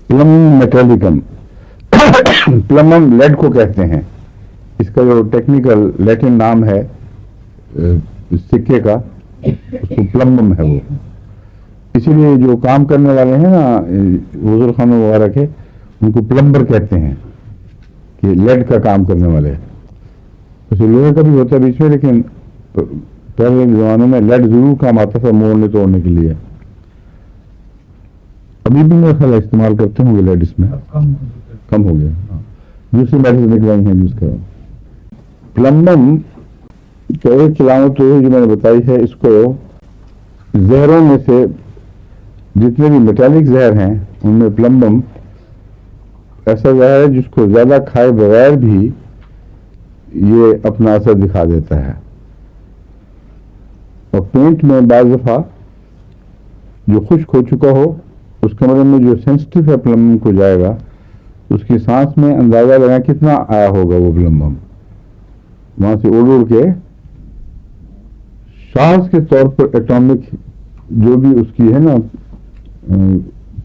پلمم میٹالکم پلمم lead کو کہتے ہیں. اس کا جو ٹیکنیکل لیٹن نام ہے سکے کا, اس کو پلمم ہے وہ. اسی لیے جو کام کرنے والے ہیں نا غسل خانوں وغیرہ کے, ان کو پلمبر کہتے ہیں کہ لیڈ کا کام کرنے والے. ویسے لوہے کا بھی ہوتا ہے بیچ میں, لیکن پہلے زمانوں میں لیڈ ضرور کام آتا تھا موڑنے توڑنے کے لیے. ابھی بھی میرا خیال استعمال کرتے ہوں گے لیڈ, اس میں کم ہو گیا. دوسری میڈیسن نکلائی ہیں جس کا پلمبم کا ایک علامت جو میں نے بتائی ہے, اس کو زہروں میں سے جتنے بھی میٹالک زہر ہیں ان میں پلمبم ایسا زہر ہے جس کو زیادہ کھائے بغیر بھی یہ اپنا اثر دکھا دیتا ہے. اور پینٹ میں بعض دفعہ جو خشک ہو چکا ہو, اس کے مطلب میں جو سینسٹیو ہے پلمبم کو جائے گا, اس کی سانس میں اندازہ لگائیں کتنا آیا ہوگا وہ پلمبم. وہاں سے اڑ کے شاز کے طور پر ایٹامک جو بھی اس کی ہے نا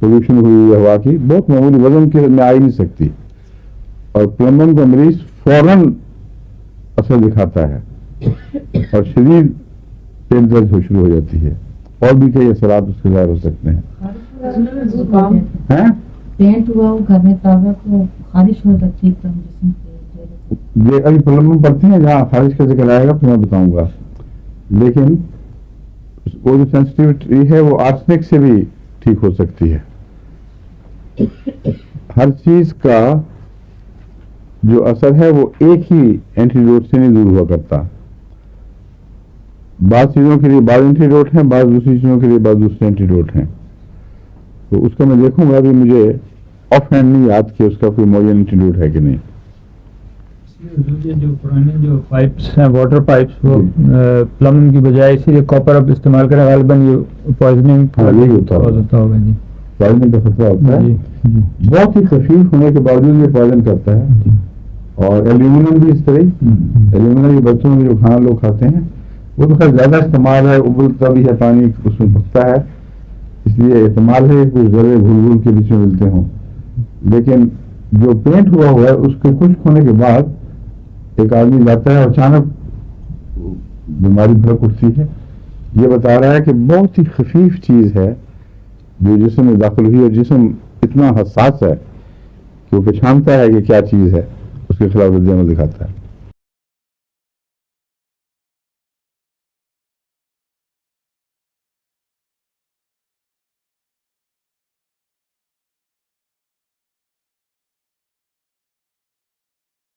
پولوشن ہوئی ہے ہوا کی, بہت معمولی وزن کے میں آ ہی نہیں سکتی, اور پلمبم کا مریض فوراً اثر دکھاتا ہے اور شدید پیٹ درد شروع ہو جاتی ہے. اور بھی کئی اثرات اس کے ظاہر ہو سکتے ہیں. پینٹ ہوا وہ گھر میں تازہ تو خارش ہو جاتی ہے جسم یہ ابھی پلمبم پڑتی ہیں جہاں خارش کا ذکر آئے گا تو میں بتاؤں گا. لیکن وہ جو سینسٹیوٹی ہے وہ آرسنک سے بھی ٹھیک ہو سکتی ہے. ہر چیز کا جو اثر ہے وہ ایک ہی اینٹیڈوٹ سے نہیں دور ہوا کرتا. بعض چیزوں کے لیے بعض اینٹیڈوٹ ہیں, بعض دوسری چیزوں کے لیے بعض دوسرے اینٹیڈوٹ ہیں. تو اس کا میں دیکھوں گا, ابھی مجھے آف ہینڈ نہیں یاد کہ اس کا کوئی معین اینٹیڈوٹ ہے کہ نہیں. جو پرانے جو پائپس ہیں واٹر پائپس وہ پلمبم کی بجائے اسی لیے کاپر اب استعمال کریں, غالباً یہ پوائزننگ ہوتا ہوگا. جی پوائزننگ کا خطرہ ہوتا ہے. بہت ہی خفیف ہونے کے باوجود یہ پوائزن کرتا ہے. اور ایلومینیم بھی اس طرح ہی, ایلومینیم کے برتنوں میں جو کھانا لوگ کھاتے ہیں وہ تو خیر زیادہ استعمال ہے, ابلتا بھی ہے پانی اس میں پکتا ہے, اس لیے احتمال ہے کہ ذرے گھل گھل کے بیچ میں ملتے ہوں. لیکن جو پینٹ ہوا ہے اس کے خشک ہونے کے بعد ایک آدمی جاتا ہے اور اچانک بیماری بھڑک اٹھتی ہے. یہ بتا رہا ہے کہ بہت ہی خفیف چیز ہے جو جسم میں داخل ہوئی, اور جسم اتنا حساس ہے کہ وہ پہچانتا ہے کہ کیا چیز ہے, اس کے خلاف رد عمل دکھاتا ہے.